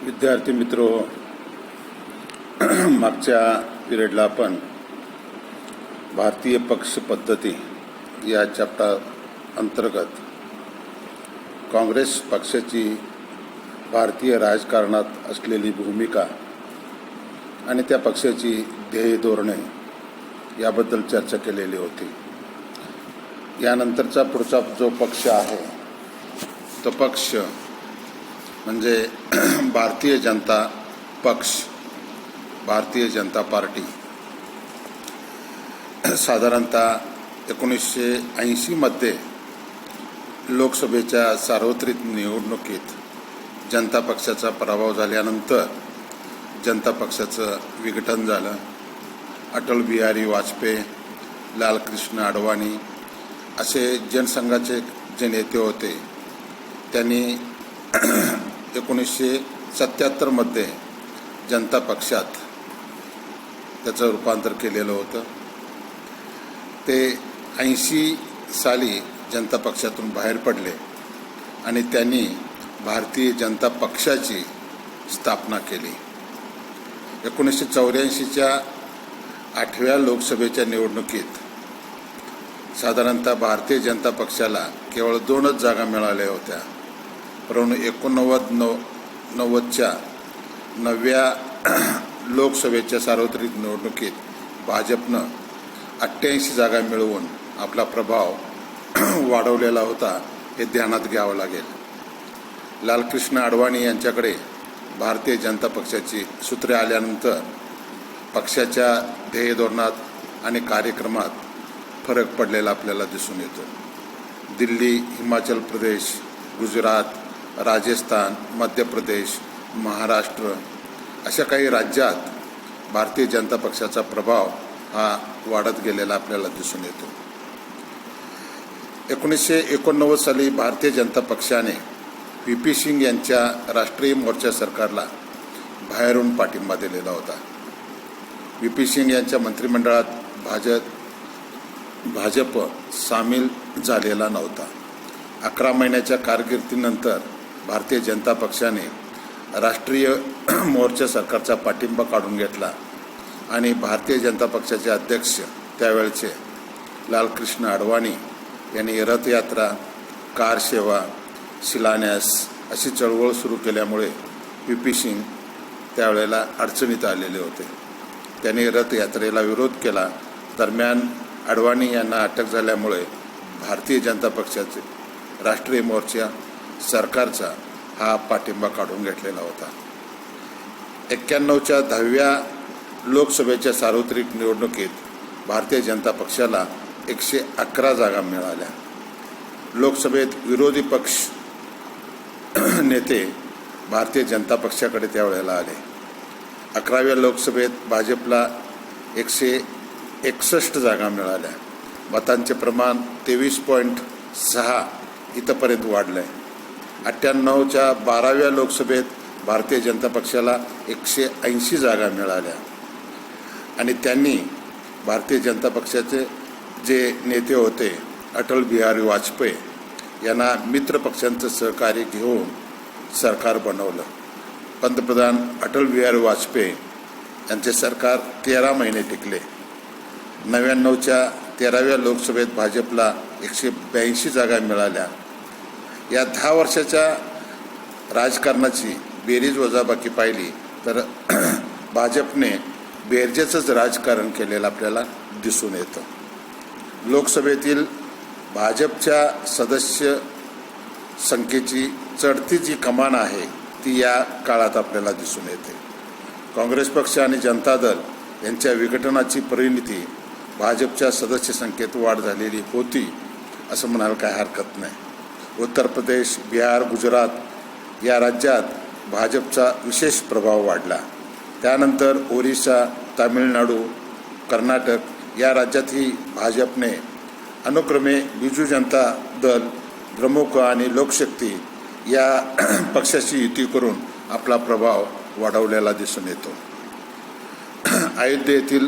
विद्यार्थी मित्रो, मागच्या पिरियडला आपण भारतीय पक्ष पद्धती या चॅप्टर अंतर्गत काँग्रेस पक्षाची भारतीय राजकारणात असलेली भूमिका आणि त्या पक्षाची ध्येय धोरणे याबद्दल चर्चा केलेली होती. यानंतरचा पुढचा जो पक्ष आहे तो पक्ष म्हणजे भारतीय जनता पक्ष, भारतीय जनता पार्टी. साधारणतः 1980मध्ये लोकसभेच्या सार्वत्रिक निवडणुकीत जनता पक्षाचा पराभव झाल्यानंतर जनता पक्षाचं विघटन झालं. अटल बिहारी वाजपेयी, लालकृष्ण अडवाणी असे जनसंघाचे जे नेते होते त्यांनी 1977मध्ये जनता पक्षात त्याचं रूपांतर केलेलं होतं. ते 80 साली जनता पक्षातून बाहेर पडले आणि त्यांनी भारतीय जनता पक्षाची स्थापना केली. 1984च्या 8व्या लोकसभेच्या निवडणुकीत साधारणतः भारतीय जनता पक्षाला केवळ 2च जागा मिळाल्या होत्या. परंतु 1990च्या 9व्या लोकसभेच्या सार्वत्रिक निवडणुकीत भाजपनं 88 जागा मिळवून आपला प्रभाव वाढवलेला होता, हे ध्यानात घ्यावं लागेल. लालकृष्ण अडवाणी यांच्याकडे भारतीय जनता पक्षाची सूत्रे आल्यानंतर पक्षाच्या ध्येय धोरणात आणि कार्यक्रमात फरक पडलेला आपल्याला दिसून येतो. दिल्ली, हिमाचल प्रदेश, गुजरात, राजस्थान, मध्य प्रदेश, महाराष्ट्र अशा काही राज्यात भारतीय जनता पक्षाचा प्रभाव हा वाढत गेलेला आपल्याला दिसून येतो. 1989 साली भारतीय जनता पक्षाने व्ही.पी. सिंग यांच्या राष्ट्रीय मोर्चा सरकारला बाहेरून पाठिंबा दिलेला होता. व्ही.पी. सिंग यांच्या मंत्रिमंडळात भाजप सामील झालेला नव्हता. 11 महिन्याच्या कारकिर्दीनंतर भारतीय जनता पक्षाने राष्ट्रीय मोर्चा सरकारचा पाठिंबा काढून घेतला आणि भारतीय जनता पक्षाचे अध्यक्ष त्यावेळचे लालकृष्ण अडवाणी यांनी रथयात्रा, कार सेवा, शिलान्यास अशी चळवळ सुरू केल्यामुळे व्ही.पी. सिंग त्यावेळेला अडचणीत आलेले होते. त्यांनी रथयात्रेला विरोध केला. दरम्यान अडवाणी यांना अटक झाल्यामुळे भारतीय जनता पक्षाचे राष्ट्रीय मोर्चा सरकारचा हा पाठिंबा काढून घेतलेला होता. 91च्या 10व्या लोकसभेच्या सार्वत्रिक निवडणुकीत भारतीय जनता पक्षाला 111 जागा मिळाल्या. लोकसभेत विरोधी पक्ष नेते भारतीय जनता पक्षाकडे त्यावेळेला आले. 11व्या लोकसभेत भाजपला 161 जागा मिळाल्या. मतांचे प्रमाण 23.6 इथंपर्यंत वाढलं आहे. 98च्या 12व्या लोकसभेत भारतीय जनता पक्षाला 180 जागा मिळाल्या आणि त्यांनी भारतीय जनता पक्षाचे जे नेते होते अटल बिहारी वाजपेयी यांना मित्र पक्षांचं सहकार्य घेऊन सरकार बनवलं. पंतप्रधान अटल बिहारी वाजपेयी यांचे सरकार 13 महिने टिकले. 99च्या 13व्या लोकसभेत भाजपला 182 जागा मिळाल्या. या 10 वर्षाच्या राजकारणाची बेरीज वजाबाकी पाहिली तर भाजपने बेरजेचंच राजकारण केलेलं आपल्याला दिसून येतं. लोकसभेतील भाजपच्या सदस्य संख्येची चढती जी कमान आहे ती या काळात आपल्याला दिसून येते. काँग्रेस पक्ष आणि जनता दल यांच्या विघटनाची परिणती भाजपच्या सदस्य संख्येत वाढ झालेली होती असं म्हणायला काही हरकत नाही. उत्तर प्रदेश, बिहार, गुजरात या राज्यात भाजपचा विशेष प्रभाव वाढला. त्यानंतर ओरिसा, तामिळनाडू, कर्नाटक या राज्यातही भाजपने अनुक्रमे बिजू जनता दल, द्रमुक आणि लोकशक्ती या पक्षाची युती करून आपला प्रभाव वाढवलेला दिसून येतो. अयोध्येतील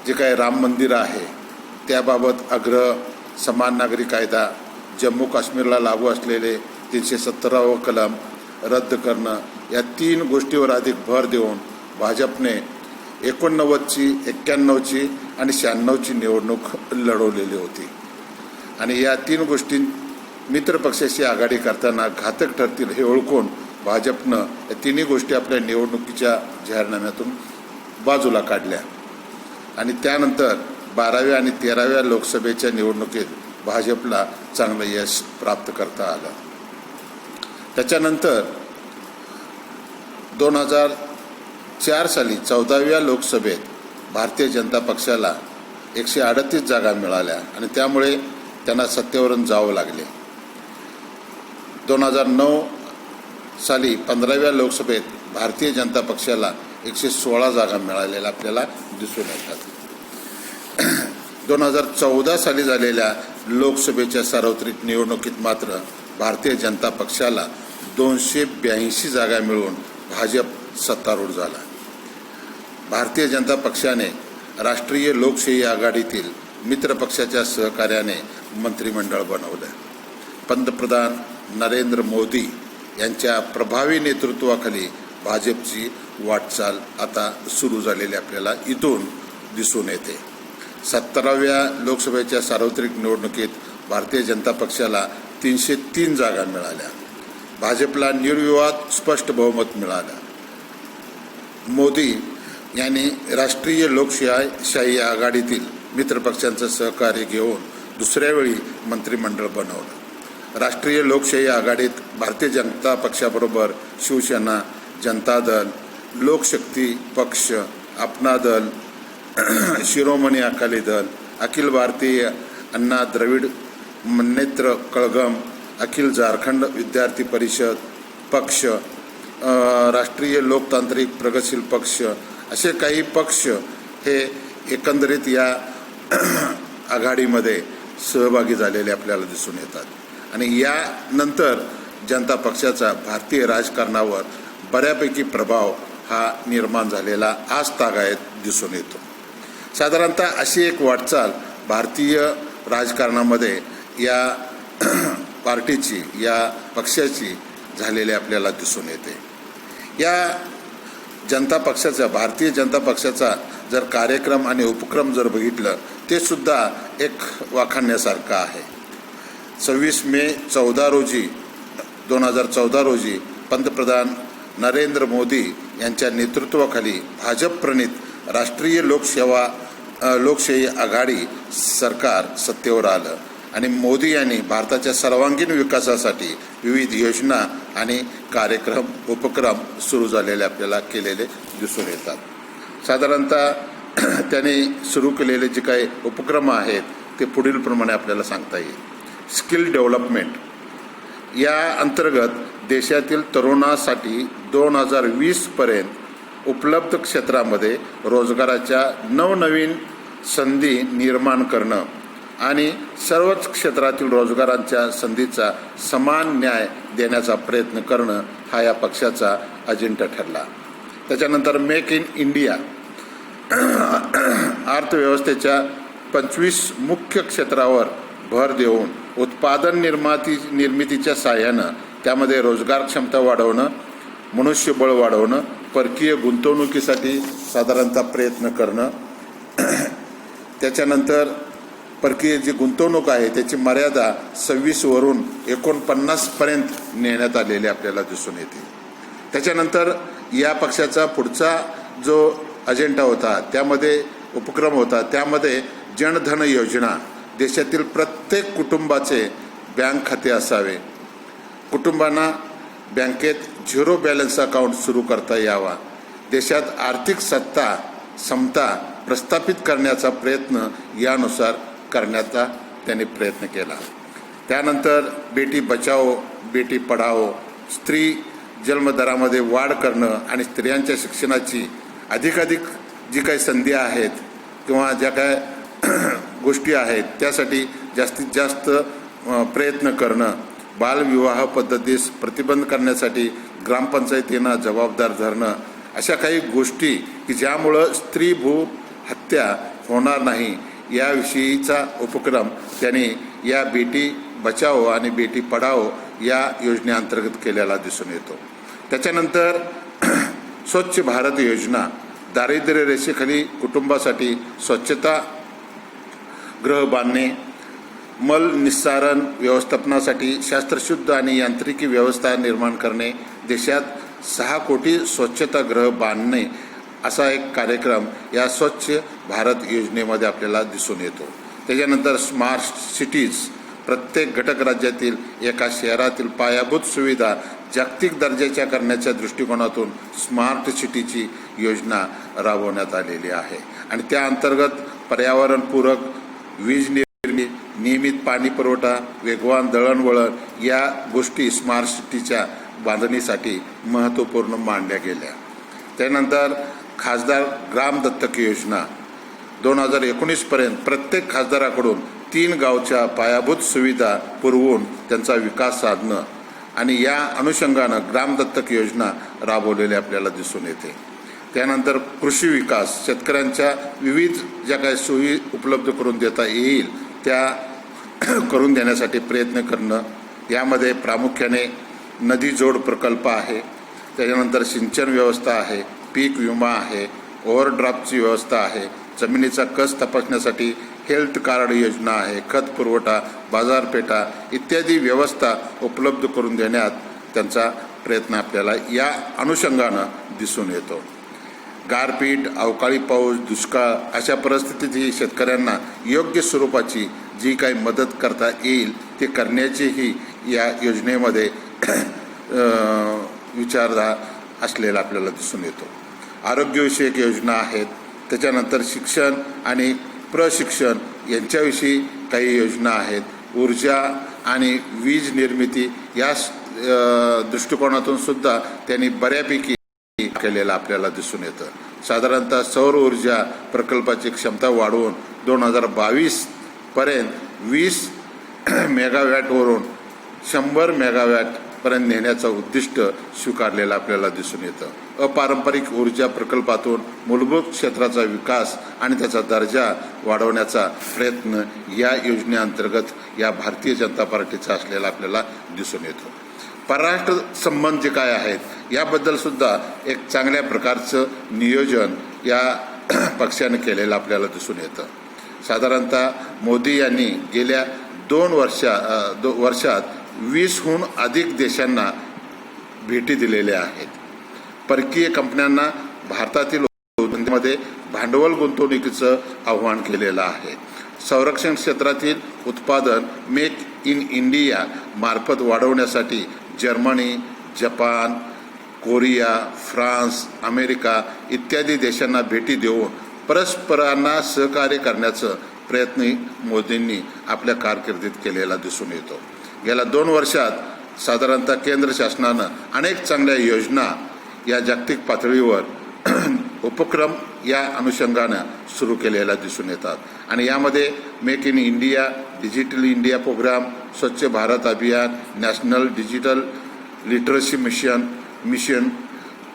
जे काही राम मंदिर आहे त्याबाबत आग्रह, समान नागरी कायदा, जम्मू काश्मीरला लागू असलेले 317व कलम रद्द करणं या 3 गोष्टीवर अधिक भर देऊन भाजपने 89ची, 91ची आणि 96ची निवडणूक लढवलेली होती. आणि या 3 गोष्टी मित्रपक्षाशी आघाडी करताना घातक ठरतील हे ओळखून भाजपनं या 3 गोष्टी आपल्या निवडणुकीच्या जाहीरनाम्यातून बाजूला काढल्या. आणि त्यानंतर 12व्या आणि 13व्या लोकसभेच्या निवडणुकीत भाजपला चांगलं यश प्राप्त करता आलं. त्याच्यानंतर 2004 साली 14व्या लोकसभेत भारतीय जनता पक्षाला 138 जागा मिळाल्या आणि त्यामुळे त्यांना सत्तेवरून जावं लागले. 2009 साली 15व्या लोकसभेत भारतीय जनता पक्षाला 116 जागा मिळालेल्या आपल्याला दिसून येतात. 2014 साली झालेल्या लोकसभेच्या सार्वत्रिक निवडणुकीत मात्र भारतीय जनता पक्षाला 282 जागा मिळून भाजप सत्तारूढ झाला. भारतीय जनता पक्षाने राष्ट्रीय लोकशाही आघाडीतील मित्रपक्षाच्या सहकार्याने मंत्रिमंडळ बनवलं. पंतप्रधान नरेंद्र मोदी यांच्या प्रभावी नेतृत्वाखाली भाजपची वाटचाल आता सुरू झालेली आपल्याला इथून दिसून येते. 17व्या लोकसभेच्या सार्वत्रिक निवडणुकीत भारतीय जनता पक्षाला 303 जागा मिळाल्या. भाजपला निर्विवाद स्पष्ट बहुमत मिळालं. मोदी यांनी राष्ट्रीय लोकशाही आघाडीतील मित्रपक्षांचं सहकार्य घेऊन दुसऱ्या वेळी मंत्रिमंडळ बनवलं. राष्ट्रीय लोकशाही आघाडीत भारतीय जनता पक्षाबरोबर शिवसेना, जनता दल, लोकशक्ती पक्ष, अपना दल, शिरोमणी अकाली दल, अखिल भारतीय अन्ना द्रविड मुन्नेत्र कळघम, अखिल झारखंड विद्यार्थी परिषद पक्ष, राष्ट्रीय लोकतांत्रिक प्रगतशील पक्ष असे काही पक्ष हे एकंदरीत या आघाडीमध्ये सहभागी झालेले आपल्याला दिसून येतात. आणि यानंतर जनता पक्षाचा भारतीय राजकारणावर बऱ्यापैकी प्रभाव हा निर्माण झालेला आज तागायत दिसून येतो. साधारणतः अशी एक वाटचाल भारतीय राजकारणामध्ये या पार्टीची, या पक्षाची झालेली आपल्याला दिसून येते. या जनता पक्षाचा, भारतीय जनता पक्षाचा जर कार्यक्रम आणि उपक्रम जर बघितलं ते सुद्धा एक वाखाणण्यासारखं आहे. 26 मे 2014 रोजी पंतप्रधान नरेंद्र मोदी यांच्या नेतृत्वाखाली भाजप प्रणित राष्ट्रीय लोकशाही आघाडी सरकार सत्तेवर आलं आणि मोदी यांनी भारताच्या सर्वांगीण विकासासाठी विविध योजना आणि कार्यक्रम उपक्रम सुरू झालेले आपल्याला केलेले दिसून येतात. साधारणतः त्यांनी सुरू केलेले जे काही उपक्रम आहेत ते पुढील प्रमाणे आपल्याला सांगता येईल. स्किल डेव्हलपमेंट या अंतर्गत देशातील तरुणांसाठी 2020 पर्यंत उपलब्ध क्षेत्रामध्ये रोजगाराच्या नवनवीन संधी निर्माण करणं आणि सर्वच क्षेत्रातील रोजगारांच्या संधीचा समान न्याय देण्याचा प्रयत्न करणं हा या पक्षाचा अजेंडा ठरला. त्याच्यानंतर मेक इन इंडिया अर्थव्यवस्थेच्या 25 मुख्य क्षेत्रावर भर देऊन उत्पादन निर्मितीच्या साहाय्यानं त्यामध्ये रोजगार क्षमता वाढवणं, मनुष्यबळ वाढवणं, परकीय गुंतवणुकीसाठी साधारणतः प्रयत्न करणं. त्याच्यानंतर परकीय जी गुंतवणूक आहे त्याची मर्यादा 26 वरून 49 पर्यंत नेण्यात आलेली आपल्याला दिसून येते. त्याच्यानंतर या पक्षाचा पुढचा जो अजेंडा होता, त्यामध्ये उपक्रम होता, त्यामध्ये जनधन योजना, देशातील प्रत्येक कुटुंबाचे बँक खाते असावे, कुटुंबांना बँकेत 0 बॅलन्स अकाउंट सुरू करता यावा, देशात आर्थिक समता प्रस्थापित करण्याचा प्रयत्न यानुसार करण्याचा त्यांनी प्रयत्न केला. त्यानंतर बेटी बचाओ बेटी पढाओ, स्त्री जन्मदरामध्ये वाढ करणं आणि स्त्रियांच्या शिक्षणाची अधिकाधिक जी काही संधी आहेत किंवा ज्या काय गोष्टी आहेत त्यासाठी जास्तीत जास्त प्रयत्न करणं, बालविवाह पद्धतीस प्रतिबंध करण्यासाठी ग्रामपंचायतींना जबाबदार धरणं, अशा काही गोष्टी की ज्यामुळं स्त्री भ्रूण हत्या होणार नाही याविषयीचा उपक्रम त्यांनी या बेटी बचाओ आणि बेटी पढाओ या योजनेअंतर्गत केलेला दिसून येतो. त्याच्यानंतर स्वच्छ भारत योजना, दारिद्र्य रेषेखाली कुटुंबासाठी स्वच्छता गृह बांधणे, मल निस्सारण व्यवस्थापनासाठी शास्त्रशुद्ध आणि यांत्रिकी व्यवस्था निर्माण करणे, देशात 6 कोटी स्वच्छता गृह बांधणे असा एक कार्यक्रम या स्वच्छ भारत योजनेमध्ये आपल्याला दिसून येतो. त्याच्यानंतर स्मार्ट सिटीज, प्रत्येक घटक राज्यातील एका शहरातील पायाभूत सुविधा जागतिक दर्जाच्या करण्याच्या दृष्टिकोनातून स्मार्ट सिटीची योजना राबवण्यात आलेली आहे. आणि त्या अंतर्गत पर्यावरणपूरक वीज निर्मिती, नियमित पाणी पुरवठा, वेगवान दळणवळण या गोष्टी स्मार्ट सिटीच्या बांधणीसाठी महत्त्वपूर्ण मानल्या गेल्या. त्यानंतर खासदार ग्राम दत्तक योजना, 2019 पर्यंत प्रत्येक खासदाराकडून 3 गावच्या पायाभूत सुविधा पुरवून त्यांचा विकास साधणं आणि या अनुषंगानं ग्राम दत्तक योजना राबवलेली आपल्याला दिसून येते. त्यानंतर कृषी विकास, शेतकऱ्यांच्या विविध ज्या काही सोयी उपलब्ध करून देता येईल त्या करून देण्यासाठी प्रयत्न करणं. यामध्ये प्रामुख्याने नदी जोड प्रकल्प आहे, त्याच्यानंतर सिंचन व्यवस्था आहे, पीक विमा आहे, ओव्हरड्राफ्टची व्यवस्था आहे, जमिनीचा कस तपासण्यासाठी हेल्थ कार्ड योजना आहे, खत पुरवठा, बाजारपेठा इत्यादी व्यवस्था उपलब्ध करून देण्यात त्यांचा प्रयत्न आपल्याला या अनुषंगानं दिसून येतो. गारपीट, अवकाळी पाऊस, दुष्काळ अशा परिस्थितीतही शेतकऱ्यांना योग्य स्वरूपाची जी काही मदत करता येईल ते करण्याचीही या योजनेमध्ये विचारधारा असलेला आपल्याला दिसून येतो. आरोग्यविषयक योजना आहेत, त्याच्यानंतर शिक्षण आणि प्रशिक्षण यांच्याविषयी काही योजना आहेत. ऊर्जा आणि वीज निर्मिती या दृष्टिकोनातून सुद्धा त्यांनी बऱ्यापैकी केलेलं आपल्याला दिसून येतं. साधारणतः सौर ऊर्जा प्रकल्पाची क्षमता वाढवून 2022 पर्यंत 20 मेगावॅटवरून 100 मेगावॅटपर्यंत नेण्याचं उद्दिष्ट स्वीकारलेलं आपल्याला दिसून येतं. अपारंपरिक ऊर्जा प्रकल्पातून मूलभूत क्षेत्राचा विकास आणि त्याचा दर्जा वाढवण्याचा प्रयत्न या योजनेअंतर्गत या भारतीय जनता पार्टीचा असलेला आपल्याला दिसून येतो. परराष्ट्र संबंध जे काय आहेत याबद्दल सुद्धा एक चांगल्या प्रकारचं नियोजन या पक्षाने केलेलं आपल्याला दिसून येतं. साधारणतः मोदी यांनी गेल्या 2 वर्षात 20हून अधिक देशांना भेटी दिलेल्या आहेत. परकीय कंपन्यांना भारतातील उद्योगांमध्ये भांडवल गुंतवणुकीचं आवाहन केलेलं आहे. संरक्षण क्षेत्रातील उत्पादन मेक इन इंडिया मार्फत वाढवण्यासाठी Germany, Japan, Korea, France, America इत्यादी देशांना भेटी देऊन परस्परांना सहकार्य करण्याचा प्रयत्न मोदींनी आपल्या कारकिर्दीत केलेला दिसून येतो. गेल्या 2 वर्षात साधारणतः केंद्र शासनानं अनेक चांगल्या योजना या जागतिक पातळीवर उपक्रम या अनुषंगानं सुरू केलेला दिसून येतात. आणि यामध्ये make in India, digital India programme, Swachh Bharat अभियान, नॅशनल डिजिटल लिटरसी मिशन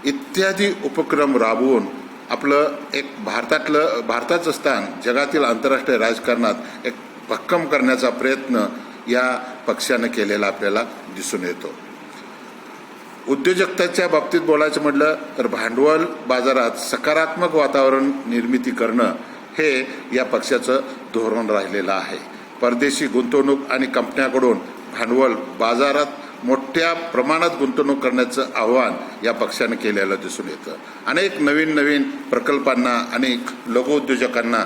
इत्यादी उपक्रम राबवून आपलं एक भारताचं स्थान जगातील आंतरराष्ट्रीय राजकारणात एक भक्कम करण्याचा प्रयत्न या पक्षानं केलेला आपल्याला दिसून येतो. उद्योजकतेच्या बाबतीत बोलायचं म्हटलं तर भांडवल बाजारात सकारात्मक वातावरण निर्मिती करणं हे या पक्षाचं धोरण राहिलेलं आहे. परदेशी गुंतवणूक आणि कंपन्यांकडून भांडवल बाजारात मोठ्या प्रमाणात गुंतवणूक करण्याचं आवाहन या पक्षानं केलेलं दिसून येतं. अनेक नवीन प्रकल्पांना आणि लघुउद्योजकांना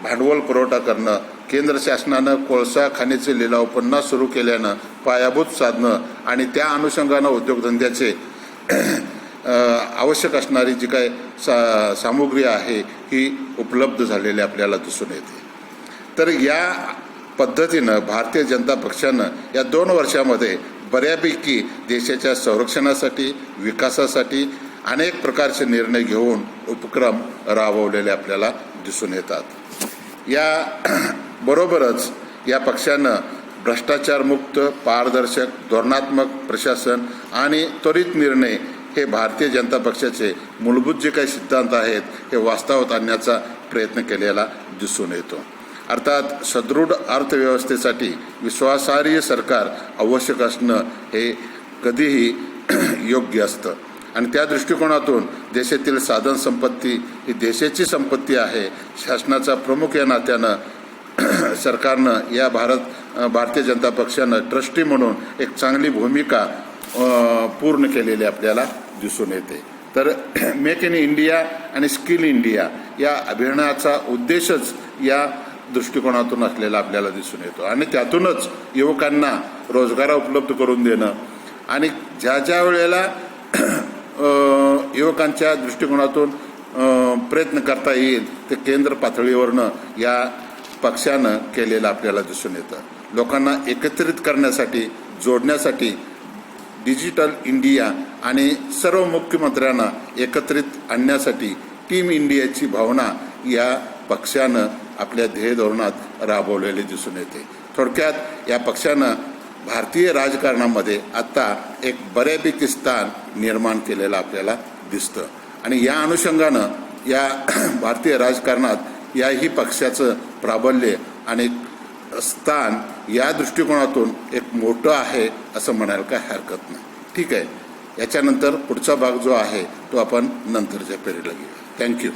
भांडवल पुरवठा करणं, केंद्र शासनानं कोळसा खाणीचे लिलाव पुन्हा सुरू केल्यानं पायाभूत साधनं आणि त्या अनुषंगानं उद्योगधंद्याचे आवश्यक असणारी जी काय सामुग्री आहे ही उपलब्ध झालेली आपल्याला दिसून येते. तर या पद्धतीनं भारतीय जनता पक्षानं या 2 वर्षामध्ये बऱ्यापैकी देशाच्या संरक्षणासाठी, विकासासाठी अनेक प्रकारचे निर्णय घेऊन उपक्रम राबवलेले आपल्याला दिसून येतात. या बरोबरच या पक्षानं भ्रष्टाचारमुक्त, पारदर्शक, धोरणात्मक प्रशासन आणि त्वरित निर्णय हे भारतीय जनता पक्षाचे मूलभूत जे काही सिद्धांत आहेत हे वास्तवात आणण्याचा प्रयत्न केलेला दिसून येतो. अर्थात सदृढ अर्थव्यवस्थेसाठी विश्वासार्ह सरकार आवश्यक असणं हे कधीही योग्य असतं आणि त्या दृष्टिकोनातून देशातील साधन संपत्ती ही देशाची संपत्ती आहे. शासनाचा प्रमुख या नात्यानं सरकारनं या भारतीय जनता पक्षानं ट्रस्टी म्हणून एक चांगली भूमिका पूर्ण केलेली आपल्याला दिसून येते. तर मेक इन इंडिया आणि स्किल इंडिया या अभियानाचा उद्देशच या दृष्टिकोनातून असलेला आपल्याला दिसून येतो आणि त्यातूनच युवकांना रोजगार उपलब्ध करून देणं आणि ज्या वेळेला युवकांच्या दृष्टिकोनातून प्रयत्न करता येईल ते केंद्र पातळीवरनं या पक्षानं केलेलं आपल्याला दिसून येतं. लोकांना एकत्रित करण्यासाठी, जोडण्यासाठी डिजिटल इंडिया आणि सर्व मुख्यमंत्र्यांना एकत्रित आणण्यासाठी टीम इंडियाची भावना या पक्षानं आपल्या ध्येय धोरणात राबवलेली दिसून येते. थोडक्यात या पक्षानं भारतीय राजकारणामध्ये आता एक बऱ्यापैकी स्थान निर्माण केलेलं आपल्याला दिसतं आणि या अनुषंगानं या भारतीय राजकारणात याही पक्षाचं प्राबल्य आणि स्थान या दृष्टिकोनातून एक मोठं आहे असं म्हणायला काय हरकत नाही. ठीक आहे, याच्यानंतर पुढचा भाग जो आहे तो आपण नंतरच्या पिरियडला घेऊ. थँक्यू.